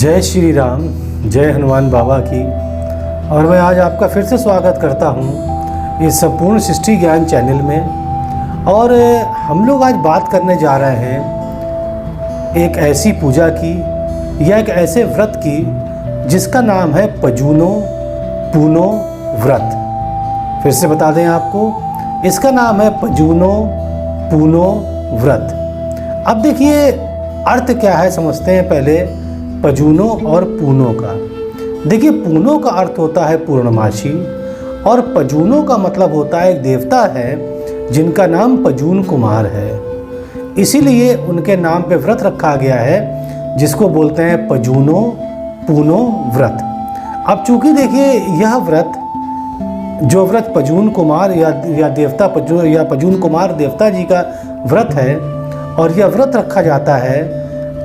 जय श्री राम, जय हनुमान बाबा की। और मैं आज आपका फिर से स्वागत करता हूँ इस संपूर्ण सृष्टि ज्ञान चैनल में। और हम लोग आज बात करने जा रहे हैं एक ऐसी पूजा की या एक ऐसे व्रत की जिसका नाम है पजूनो पूनो व्रत। फिर से बता दें आपको, इसका नाम है पजूनो पूनो व्रत। अब देखिए अर्थ क्या है समझते हैं पहले पजूनो और पूनो का। देखिए पूनो का अर्थ होता है पूर्णमासी और पजूनो का मतलब होता है एक देवता है जिनका नाम पजून कुमार है, इसीलिए उनके नाम पे व्रत रखा गया है जिसको बोलते हैं पजूनो पूनो व्रत। अब चूंकि देखिए यह व्रत जो व्रत पजून कुमार या देवता पजून कुमार देवता जी का व्रत है और यह व्रत रखा जाता है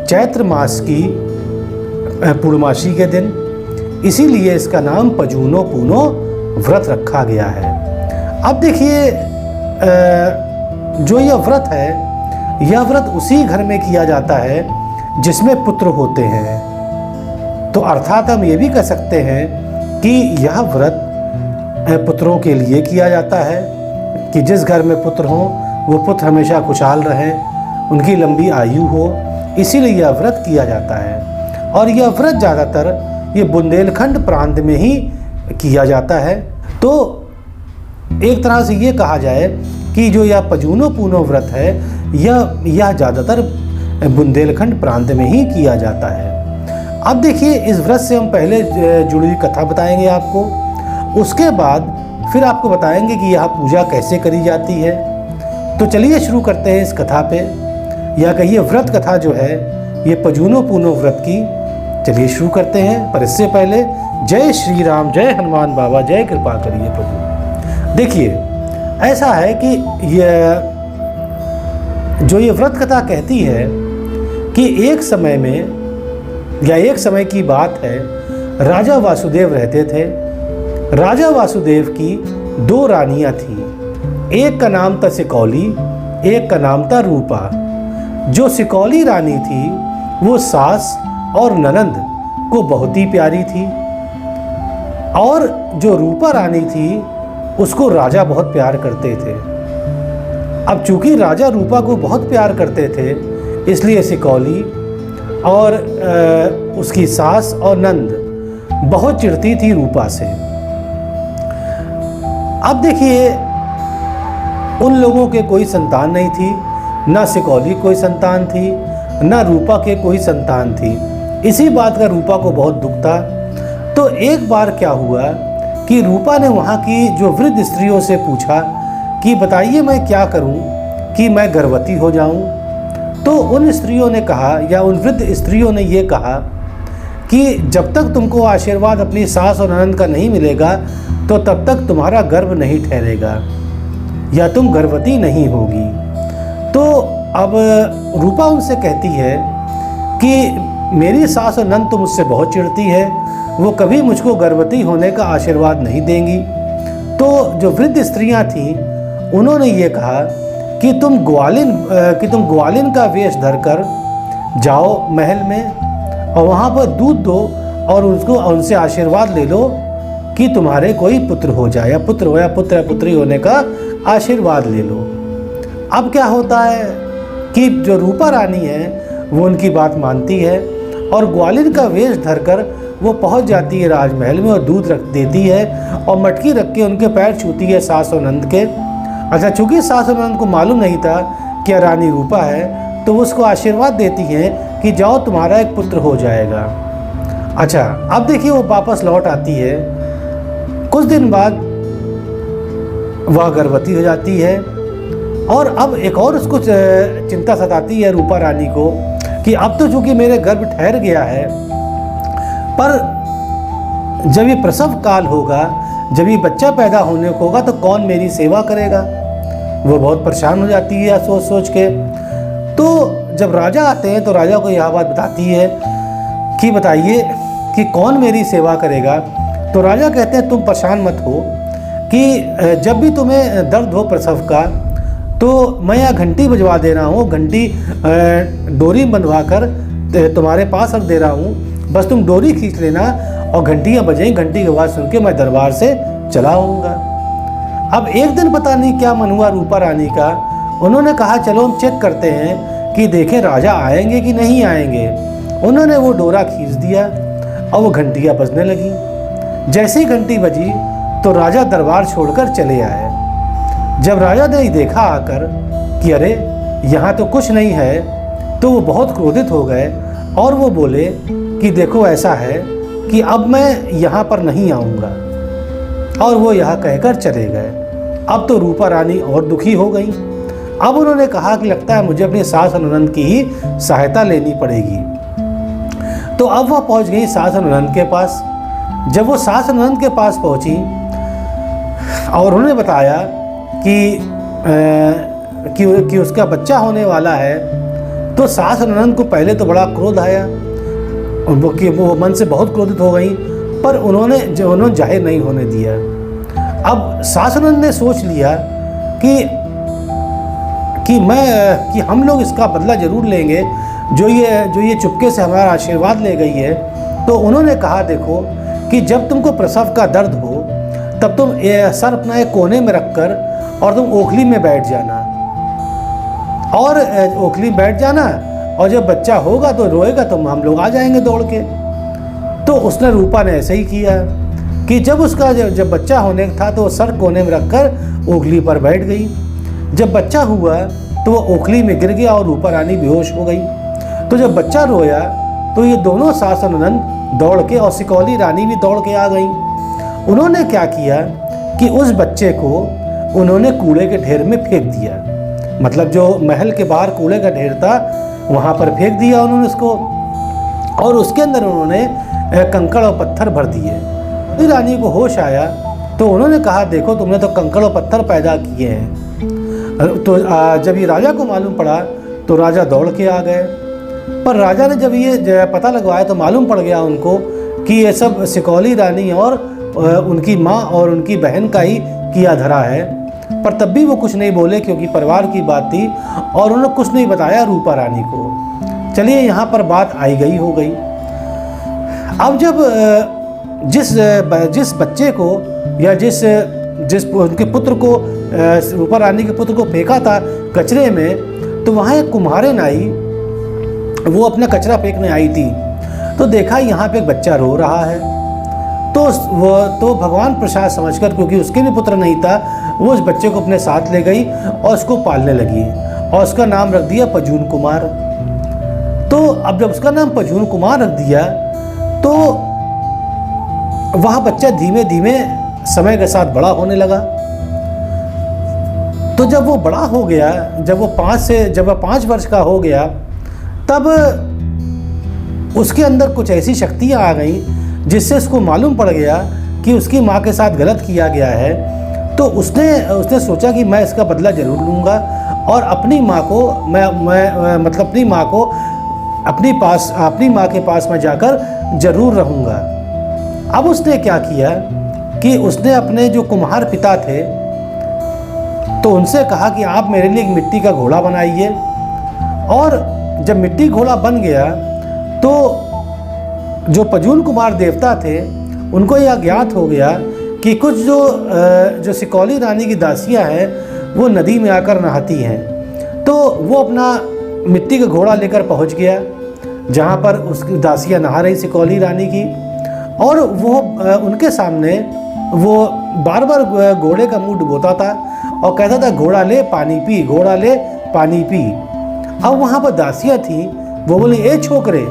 चैत्र मास की पूर्णमासी के दिन, इसीलिए इसका नाम पजूनो पूनो व्रत रखा गया है। अब देखिए जो यह व्रत है, यह व्रत उसी घर में किया जाता है जिसमें पुत्र होते हैं। तो अर्थात हम ये भी कह सकते हैं कि यह व्रत पुत्रों के लिए किया जाता है कि जिस घर में पुत्र हों वो पुत्र हमेशा खुशहाल रहें, उनकी लंबी आयु हो, इसीलिए यह व्रत किया जाता है। और यह व्रत ज़्यादातर ये बुंदेलखंड प्रांत में ही किया जाता है। तो एक तरह से ये कहा जाए कि जो यह पजूनो पूनो व्रत है यह ज़्यादातर बुंदेलखंड प्रांत में ही किया जाता है। अब देखिए इस व्रत से हम पहले जुड़ी हुई कथा बताएंगे आपको, उसके बाद फिर आपको बताएंगे कि यह पूजा कैसे करी जाती है। तो चलिए शुरू करते हैं इस कथा पे, या कहिए व्रत कथा जो है ये पजूनो पूनो व्रत की। चलिए शुरू करते हैं, पर इससे पहले जय श्री राम, जय हनुमान बाबा, जय कृपा करिए प्रभु। देखिए ऐसा है कि ये व्रत कथा कहती है कि एक समय में या एक समय की बात है, राजा वासुदेव रहते थे। राजा वासुदेव की दो रानियां थीं, एक का नाम था सिकौली, एक का नाम था रूपा। जो सिकौली रानी थी वो सास और ननंद को बहुत ही प्यारी थी, और जो रूपा रानी थी उसको राजा बहुत प्यार करते थे। अब चूंकि राजा रूपा को बहुत प्यार करते थे, इसलिए सिकौली और उसकी सास और नंद बहुत चिढ़ती थी रूपा से। अब देखिए उन लोगों के कोई संतान नहीं थी, ना सिकौली कोई संतान थी, ना रूपा के कोई संतान थी। इसी बात का रूपा को बहुत दुख था। तो एक बार क्या हुआ कि रूपा ने वहाँ की जो वृद्ध स्त्रियों से पूछा कि बताइए मैं क्या करूँ कि मैं गर्भवती हो जाऊँ। तो उन स्त्रियों ने कहा, या उन वृद्ध स्त्रियों ने ये कहा कि जब तक तुमको आशीर्वाद अपनी सास और ननंद का नहीं मिलेगा तो तब तक तुम्हारा गर्भ नहीं ठहरेगा या तुम गर्भवती नहीं होगी। तो अब रूपा उनसे कहती है कि मेरी सास और नंद तो मुझसे बहुत चिढ़ती है, वो कभी मुझको गर्भवती होने का आशीर्वाद नहीं देंगी। तो जो वृद्ध स्त्रियां थीं उन्होंने ये कहा कि तुम ग्वालिन का वेश धरकर जाओ महल में और वहाँ पर दूध दो और उनसे आशीर्वाद ले लो कि तुम्हारे कोई पुत्र हो जाए, या पुत्र हो या पुत्री होने का आशीर्वाद ले लो। अब क्या होता है कि जो रूपा रानी है वो उनकी बात मानती है और ग्वालिन का वेश धरकर वो पहुंच जाती है राजमहल में और दूध रख देती है और मटकी रख के उनके पैर छूती है सास और नंद के। अच्छा, चूँकि सास और नंद को मालूम नहीं था कि रानी रूपा है, तो वो उसको आशीर्वाद देती हैं कि जाओ तुम्हारा एक पुत्र हो जाएगा। अच्छा, अब देखिए वो वापस लौट आती है। कुछ दिन बाद वह गर्भवती हो जाती है और अब एक और उसको चिंता सताती है रूपा रानी को कि अब तो चूंकि मेरे गर्भ ठहर गया है, पर जब ये प्रसव काल होगा, जब ये बच्चा पैदा होने को होगा तो कौन मेरी सेवा करेगा। वो बहुत परेशान हो जाती है सोच सोच के। तो जब राजा आते हैं तो राजा को यह बात बताती है कि बताइए कि कौन मेरी सेवा करेगा। तो राजा कहते हैं तुम परेशान मत हो कि जब भी तुम्हें दर्द हो प्रसव का तो मैं यहाँ घंटी बजवा दे रहा हूँ, घंटी डोरी बंधवा कर तुम्हारे पास रख दे रहा हूँ बस तुम डोरी खींच लेना और घंटियाँ बजें, घंटी की आवाज़ सुन के मैं दरबार से चला आऊँगा। अब एक दिन पता नहीं क्या मन हुआ रूपा रानी का, उन्होंने कहा चलो हम चेक करते हैं कि देखें राजा आएंगे कि नहीं आएंगे। उन्होंने वो डोरा खींच दिया और वो घंटियाँ बजने लगी। जैसे ही घंटी बजी तो राजा दरबार छोड़कर चले आए। जब राजा ने देखा आकर कि अरे यहाँ तो कुछ नहीं है, तो वो बहुत क्रोधित हो गए और वो बोले कि देखो ऐसा है कि अब मैं यहाँ पर नहीं आऊँगा, और वो यहाँ कहकर चले गए। अब तो रूपा रानी और दुखी हो गई। अब उन्होंने कहा कि लगता है मुझे अपनी सास और ननद की ही सहायता लेनी पड़ेगी। तो अब वह पहुँच गई सास और ननद के पास। जब वो सास और ननद के पास पहुँची और उन्होंने बताया कि उसका बच्चा होने वाला है, तो सास और ननद को पहले तो बड़ा क्रोध आया, वो मन से बहुत क्रोधित हो गई, पर उन्होंने जाहिर नहीं होने दिया। अब सास और ननद ने सोच लिया कि हम लोग इसका बदला जरूर लेंगे, जो ये चुपके से हमारा आशीर्वाद ले गई है। तो उन्होंने कहा देखो कि जब तुमको प्रसव का दर्द हो तब तुम सर अपना एक कोने में रखकर और तुम ओखली में बैठ जाना, और ओखली में बैठ जाना, और जब बच्चा होगा तो रोएगा तो हम लोग आ जाएंगे दौड़ के। तो उसने रूपा ने ऐसे ही किया कि जब उसका जब बच्चा होने था तो सर कोने में रखकर ओखली पर बैठ गई। जब बच्चा हुआ तो वो ओखली में गिर गया और रूपा रानी बेहोश हो गई। तो जब बच्चा रोया तो ये दोनों सास और ननद दौड़ के, और सिकौली रानी भी दौड़ के आ गई। उन्होंने क्या किया कि उस बच्चे को उन्होंने कूड़े के ढेर में फेंक दिया, मतलब जो महल के बाहर कूड़े का ढेर था वहाँ पर फेंक दिया उन्होंने उसको, और उसके अंदर उन्होंने कंकड़ और पत्थर भर दिए। रानी को होश आया तो उन्होंने कहा देखो तुमने तो कंकड़ और पत्थर पैदा किए हैं। तो जब ये राजा को मालूम पड़ा तो राजा दौड़ के आ गए, पर राजा ने जब ये पता लगवाया तो मालूम पड़ गया उनको कि ये सब सिकौली रानी और उनकी माँ और उनकी बहन का ही किया धरा है। पर तब भी वो कुछ नहीं बोले क्योंकि परिवार की बात थी, और उन्होंने कुछ नहीं बताया रूपा रानी को। चलिए यहाँ पर बात आई गई हो गई। अब जब जिस बच्चे को या जिस उनके पुत्र को, रूपा रानी के पुत्र को फेंका था कचरे में, तो वहाँ एक कुम्हारिन आई, वो अपना कचरा फेंकने आई थी। तो देखा यहाँ पे एक बच्चा रो रहा है, तो भगवान प्रसाद समझकर, क्योंकि उसके भी पुत्र नहीं था, वो उस बच्चे को अपने साथ ले गई और उसको पालने लगी और उसका नाम रख दिया पजून कुमार। तो अब जब उसका नाम पजून कुमार रख दिया तो वह बच्चा धीमे धीमे समय के साथ बड़ा होने लगा। तो जब वो बड़ा हो गया, जब वो 5 वर्ष का हो गया, तब उसके अंदर कुछ ऐसी शक्तियाँ आ गई जिससे उसको मालूम पड़ गया कि उसकी माँ के साथ गलत किया गया है। तो उसने सोचा कि मैं इसका बदला ज़रूर लूँगा और अपनी माँ को अपनी माँ के पास मैं जाकर ज़रूर रहूँगा। अब उसने क्या किया कि उसने अपने जो कुम्हार पिता थे तो उनसे कहा कि आप मेरे लिए एक मिट्टी का घोड़ा बनाइए। और जब मिट्टी घोड़ा बन गया तो जो पजून कुमार देवता थे उनको यह ज्ञात हो गया कि कुछ जो सिकौली रानी की दासियां हैं वो नदी में आकर नहाती हैं। तो वो अपना मिट्टी का घोड़ा लेकर पहुंच गया जहां पर उसकी दासियां नहा रही सिकौली रानी की, और वो उनके सामने वो बार बार घोड़े का मुंह डुबोता था और कहता था घोड़ा ले पानी पी, घोड़ा ले पानी पी। अब वहाँ पर दासियाँ थी, वो बोली ए छोकरे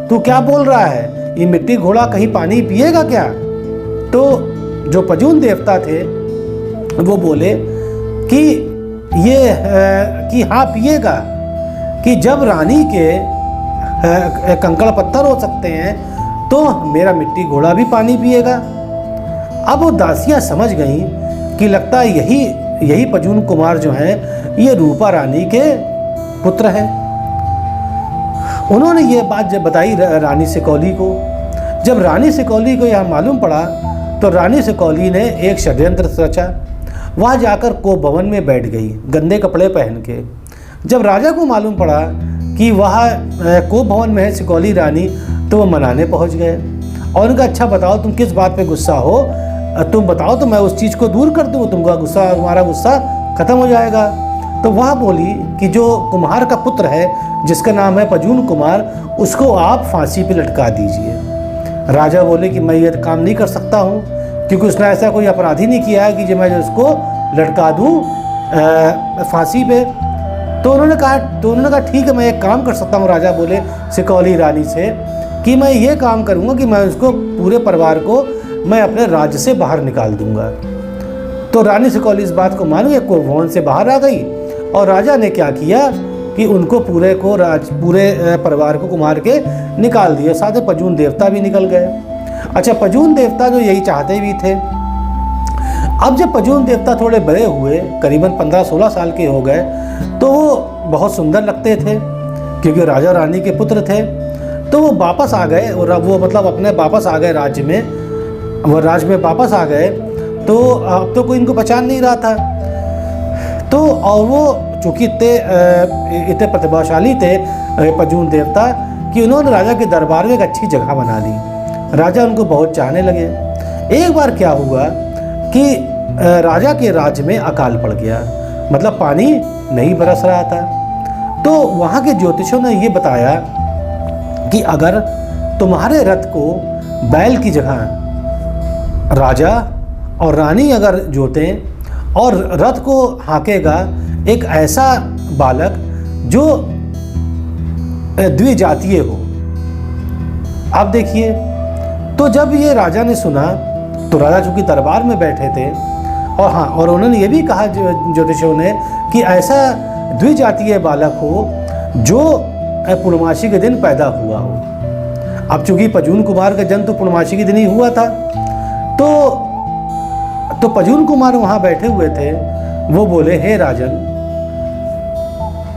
तू क्या बोल रहा है, ये मिट्टी घोड़ा कहीं पानी पिएगा क्या? तो जो पजून देवता थे वो बोले कि हाँ पिएगा, कि जब रानी के कंकड़ पत्थर हो सकते हैं तो मेरा मिट्टी घोड़ा भी पानी पिएगा। अब वो दासियाँ समझ गई कि लगता है यही पजून कुमार जो हैं ये रूपा रानी के पुत्र हैं। उन्होंने ये बात जब बताई रानी सिकौली को, जब रानी सिकौली को यह मालूम पड़ा तो रानी सिकौली ने एक षड्यंत्र रचा। वहाँ जाकर कोप भवन में बैठ गई गंदे कपड़े पहन के। जब राजा को मालूम पड़ा कि वह कोप भवन में है सिकौली रानी, तो तो वो मनाने पहुंच गए और उनका अच्छा बताओ तुम किस बात पे गुस्सा हो, तुम बताओ तो मैं उस चीज़ को दूर कर दूँ, तुम्हारा गुस्सा ख़त्म हो जाएगा। तो वह बोली कि जो कुम्हार का पुत्र है जिसका नाम है पजून कुमार, उसको आप फांसी पे लटका दीजिए। राजा बोले कि मैं ये काम नहीं कर सकता हूँ क्योंकि उसने ऐसा कोई अपराध ही नहीं किया है कि जो मैं उसको लटका दूँ फांसी पे। तो उन्होंने कहा ठीक है मैं एक काम कर सकता हूँ। राजा बोले सिकौली रानी से कि मैं ये काम करूँगा कि मैं उसको पूरे परिवार को मैं अपने राज्य से बाहर निकाल दूंगा। तो रानी सिकौली इस बात को मान गई, कुंभवन से बाहर आ गई और राजा ने क्या किया कि उनको पूरे परिवार को कुमार के निकाल दिया, साथ ही पजून देवता भी निकल गए। अच्छा, पजून देवता जो यही चाहते भी थे। अब जब पजून देवता थोड़े बड़े हुए, करीबन 15-16 साल के हो गए, तो वो बहुत सुंदर लगते थे क्योंकि राजा रानी के पुत्र थे। तो वो वापस आ गए और वो मतलब अपने वापस आ गए राज्य में, वो राज्य में वापस आ गए। तो अब तो कोई इनको पहचान नहीं रहा था। तो और वो चूँकि इतने प्रतिभाशाली थे पजून देवता कि उन्होंने राजा के दरबार में एक अच्छी जगह बना ली। राजा उनको बहुत चाहने लगे। एक बार क्या हुआ कि राजा के राज्य में अकाल पड़ गया, मतलब पानी नहीं बरस रहा था। तो वहाँ के ज्योतिषों ने ये बताया कि अगर तुम्हारे रथ को बैल की जगह राजा और रानी अगर जोतें और रथ को हाँकेगा एक ऐसा बालक जो द्विजातीय हो। अब देखिए, तो जब ये राजा ने सुना तो राजा चूंकि दरबार में बैठे थे और हाँ, और उन्होंने ये भी कहा ज्योतिषों ने कि ऐसा द्विजातीय बालक हो जो पूर्णमासी के दिन पैदा हुआ हो। अब चूंकि पजून कुमार का जन्म तो पूर्णमासी के दिन ही हुआ था, तो पजून कुमार वहाँ बैठे हुए थे। वो बोले, हे राजन,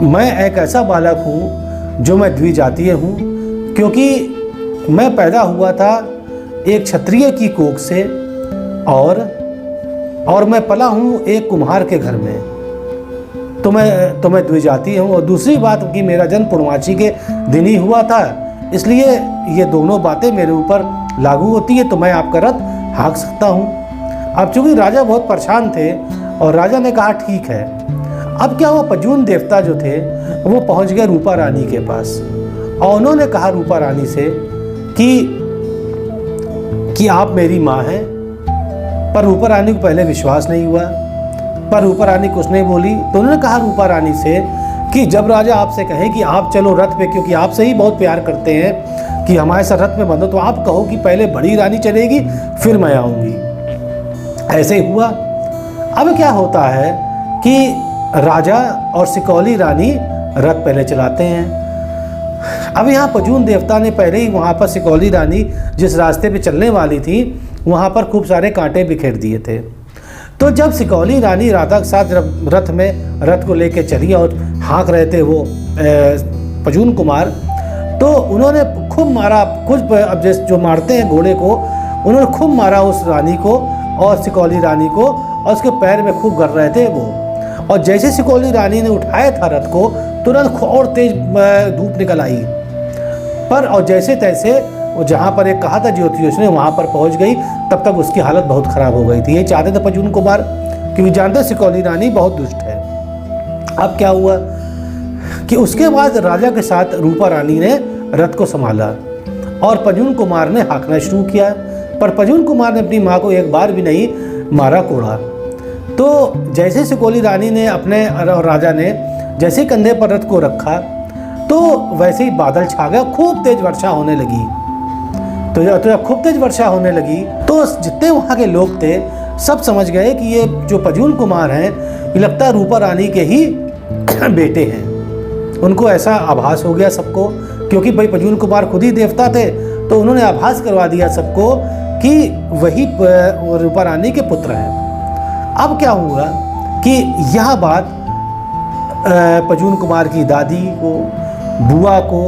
मैं एक ऐसा बालक हूँ जो मैं द्विजातीय हूँ क्योंकि मैं पैदा हुआ था एक क्षत्रिय की कोख से और मैं पला हूँ एक कुम्हार के घर में, तो मैं द्विजातीय हूँ। और दूसरी बात कि मेरा जन्म पूर्णमासी के दिन ही हुआ था, इसलिए ये दोनों बातें मेरे ऊपर लागू होती है, तो मैं आपका रथ हाँक सकता हूँ। अब चूँकि राजा बहुत परेशान थे और राजा ने कहा ठीक है। अब क्या हुआ, पजून देवता जो थे वो पहुँच गए रूपा रानी के पास और उन्होंने कहा रूपा रानी से कि आप मेरी माँ हैं। पर रूपा रानी को पहले विश्वास नहीं हुआ, पर रूपा रानी कुछ नहीं बोली। तो उन्होंने कहा रूपा रानी से कि जब राजा आपसे कहे कि आप चलो रथ पे, क्योंकि आपसे ही बहुत प्यार करते हैं कि हमारे साथ रथ में बंधो, तो आप कहो कि पहले बड़ी रानी चलेगी फिर मैं आऊँगी। ऐसे ही हुआ। अब क्या होता है कि राजा और सिकौली रानी रथ पहले चलाते हैं। अब यहाँ पजून देवता ने पहले ही वहाँ पर सिकौली रानी जिस रास्ते पे चलने वाली थी वहाँ पर खूब सारे कांटे बिखेर दिए थे। तो जब सिकौली रानी राधा के साथ रथ को लेके चली और हाँक रहे थे वो पजून कुमार, तो उन्होंने खूब मारा, कुछ अब जैसे जो मारते हैं घोड़े को, उन्होंने खूब मारा उस रानी को और सिकौली रानी को, और उसके पैर में खूब गर रहे थे वो। और जैसे सिकौली रानी ने उठाया था रथ को, तुरंत और तेज धूप निकल आई। पर और जैसे तैसे वो जहाँ पर एक कहा था ज्योतिष ने वहाँ पर पहुँच गई, तब तक उसकी हालत बहुत ख़राब हो गई थी। ये चाहते थे पजून कुमार, क्योंकि जानते सिकौली रानी बहुत दुष्ट है। अब क्या हुआ कि उसके बाद राजा के साथ रूपा रानी ने रथ को संभाला और पजून कुमार ने हाँकना शुरू किया। पर पजून कुमार ने अपनी माँ को एक बार भी नहीं मारा कोड़ा। तो जैसे सिकौली रानी ने अपने और राजा ने जैसे कंधे पर रथ को रखा, तो वैसे ही बादल छा गया, खूब तेज वर्षा होने लगी। तो जब खूब तेज वर्षा होने लगी तो जितने वहाँ के लोग थे सब समझ गए कि ये जो पजून कुमार हैं ये लगता है रूपा रानी के ही बेटे हैं। उनको ऐसा आभास हो गया सबको, क्योंकि भाई पजून कुमार खुद ही देवता थे, तो उन्होंने आभास करवा दिया सबको कि वही रूपा रानी के पुत्र हैं। अब क्या हुआ कि यह बात पजून कुमार की दादी को, बुआ को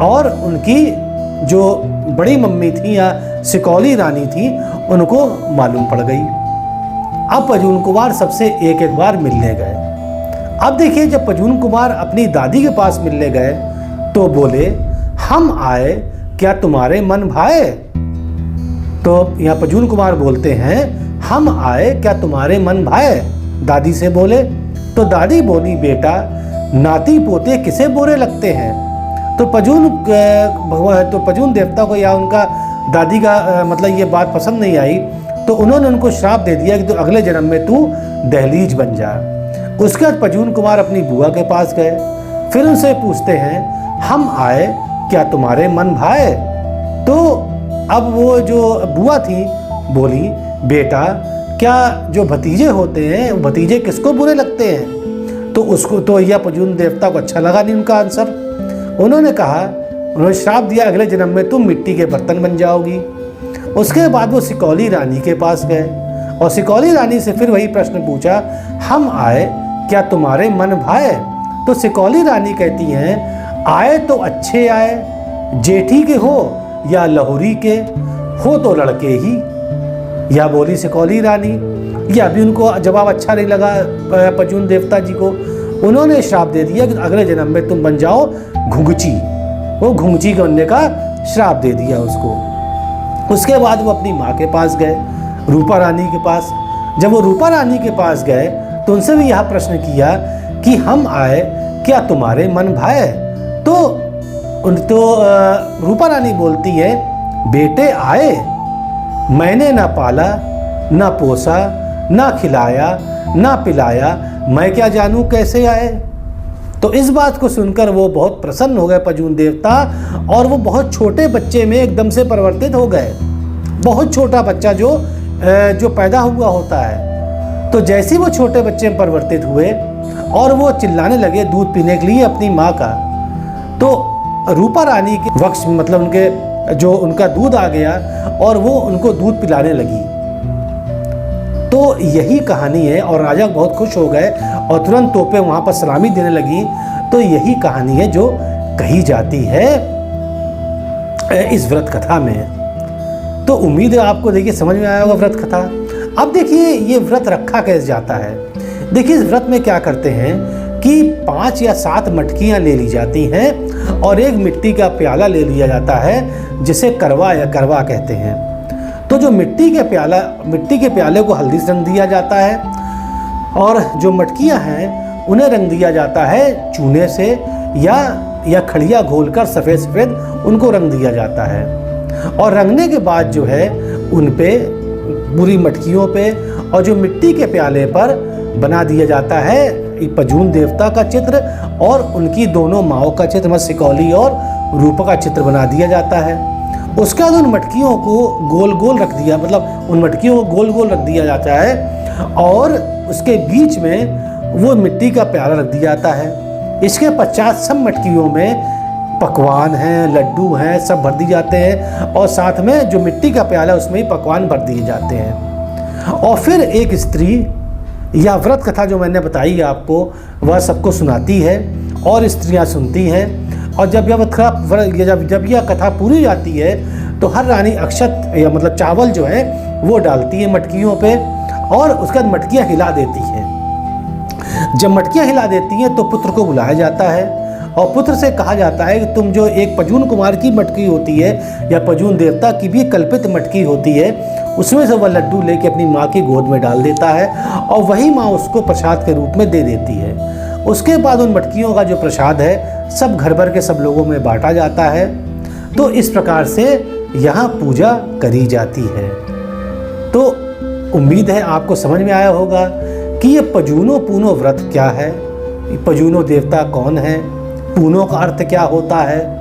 और उनकी जो बड़ी मम्मी थी या सिकौली रानी थी उनको मालूम पड़ गई। अब पजून कुमार सबसे एक एक बार मिलने गए। अब देखिए, जब पजून कुमार अपनी दादी के पास मिलने गए तो बोले, हम आए क्या तुम्हारे मन भाए? तो यहाँ पजून कुमार बोलते हैं, हम आए क्या तुम्हारे मन भाए? दादी से बोले। तो दादी बोली, बेटा नाती पोते किसे बुरे लगते हैं? तो पजून देवता को या उनका दादी का मतलब ये बात पसंद नहीं आई, तो उन्होंने उनको श्राप दे दिया कि तो अगले जन्म में तू दहलीज बन जा। उसके बाद पजून कुमार अपनी बुआ के पास गए, फिर उनसे पूछते हैं, हम आए क्या तुम्हारे मन भाए? तो अब वो जो बुआ थी बोली, बेटा क्या जो भतीजे होते हैं भतीजे किसको बुरे लगते हैं? तो उसको तो यह पजून देवता को अच्छा लगा नहीं उनका आंसर। उन्होंने श्राप दिया, अगले जन्म में तुम मिट्टी के बर्तन बन जाओगी। उसके बाद वो सिकौली रानी के पास गए और सिकौली रानी से फिर वही प्रश्न पूछा, हम आए क्या तुम्हारे मन भाए? तो सिकौली रानी कहती हैं, आए तो अच्छे आए, जेठी के हो या लहुरी के हो तो लड़के ही। या बोली सिकौली रानी। या अभी उनको जवाब अच्छा नहीं लगा पजून देवता जी को। उन्होंने श्राप दे दिया कि अगले जन्म में तुम बन जाओ घुंघची। वो घुंघची बनने का श्राप दे दिया उसको। उसके बाद वो अपनी माँ के पास गए, रूपा रानी के पास। जब वो रूपा रानी के पास गए तो उनसे भी यह प्रश्न किया कि हम आए क्या तुम्हारे मन भाए? तो रूपा रानी बोलती है, बेटे आए, मैंने ना पाला ना पोसा ना खिलाया ना पिलाया, मैं क्या जानूं कैसे आए? तो इस बात को सुनकर वो बहुत प्रसन्न हो गए पजून देवता, और वो बहुत छोटे बच्चे में एकदम से परिवर्तित हो गए। बहुत छोटा बच्चा जो पैदा हुआ होता है, तो जैसे वो छोटे बच्चे में परिवर्तित हुए और वो चिल्लाने लगे दूध पीने के लिए अपनी माँ का, तो रूपा रानी के वक्ष मतलब उनका दूध आ गया और वो उनको दूध पिलाने लगी। तो यही कहानी है और राजा बहुत खुश हो गए और तुरंत तोपें वहाँ पर सलामी देने लगी। तो यही कहानी है जो कही जाती है इस व्रत कथा में। तो उम्मीद है आपको देखिए समझ में आया होगा व्रत कथा। अब देखिए ये व्रत रखा कैसे जाता है। देखिए इस व्रत में क्या करते हैं कि 5 या 7 मटकियाँ ले ली जाती हैं और एक मिट्टी का प्याला ले लिया जाता है जिसे करवा या करवा कहते हैं। तो जो मिट्टी के प्याले को हल्दी से रंग दिया जाता है और जो मटकियां हैं उन्हें रंग दिया जाता है चूने से या खड़िया घोलकर सफ़ेद उनको रंग दिया जाता है। और रंगने के बाद जो है उन पे बुरी मटकियों पे और जो मिट्टी के प्याले पर बना दिया जाता है पजून देवता का चित्र और उनकी दोनों माओं का चित्र, मतलब सिकौली और रूपा का चित्र बना दिया जाता है। उसके बाद उन मटकियों को गोल गोल रख दिया, मतलब उन मटकियों को गोल गोल रख दिया जाता है और उसके बीच में वो मिट्टी का प्याला रख दिया जाता है। इसके 50 सब मटकियों में पकवान हैं, लड्डू हैं, सब भर दिए जाते हैं और साथ में जो मिट्टी का प्याला है उसमें ही पकवान भर दिए जाते हैं। और फिर एक स्त्री यह व्रत कथा जो मैंने बताई आपको वह सबको सुनाती है और स्त्रियां सुनती हैं। और जब यह कथा पूरी हो जाती है तो हर रानी अक्षत या मतलब चावल जो है वो डालती है मटकियों पे और उसके बाद मटकियाँ हिला देती हैं। जब मटकियाँ हिला देती हैं तो पुत्र को बुलाया जाता है और पुत्र से कहा जाता है कि तुम जो एक पजून कुमार की मटकी होती है या पजून देवता की भी कल्पित मटकी होती है उसमें से वह लड्डू लेके अपनी माँ की गोद में डाल देता है और वही माँ उसको प्रसाद के रूप में दे देती है। उसके बाद उन मटकियों का जो प्रसाद है सब घर भर के सब लोगों में बांटा जाता है। तो इस प्रकार से यहाँ पूजा करी जाती है। तो उम्मीद है आपको समझ में आया होगा कि ये पजूनो पूनो व्रत क्या है, पजूनो देवता कौन है, पूनो का अर्थ क्या होता है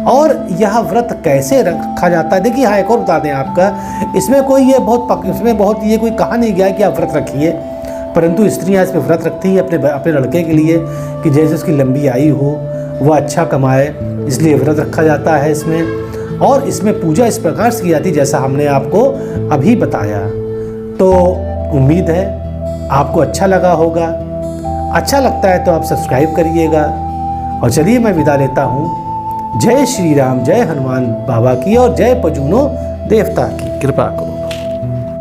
और यह व्रत कैसे रखा जाता है। देखिए हाँ एक और बता दें आपका, इसमें बहुत ये कोई कहा नहीं गया कि आप व्रत रखिए, परंतु स्त्रियाँ इसमें व्रत रखती हैं अपने लड़के के लिए कि जैसे उसकी लंबी आयु हो, वह अच्छा कमाए, इसलिए व्रत रखा जाता है इसमें। और इसमें पूजा इस प्रकार से की जाती है जैसा हमने आपको अभी बताया। तो उम्मीद है आपको अच्छा लगा होगा। अच्छा लगता है तो आप सब्सक्राइब करिएगा। और चलिए मैं विदा लेता हूँ। जय श्री राम, जय हनुमान बाबा की और जय पजूनो देवता की कृपा को।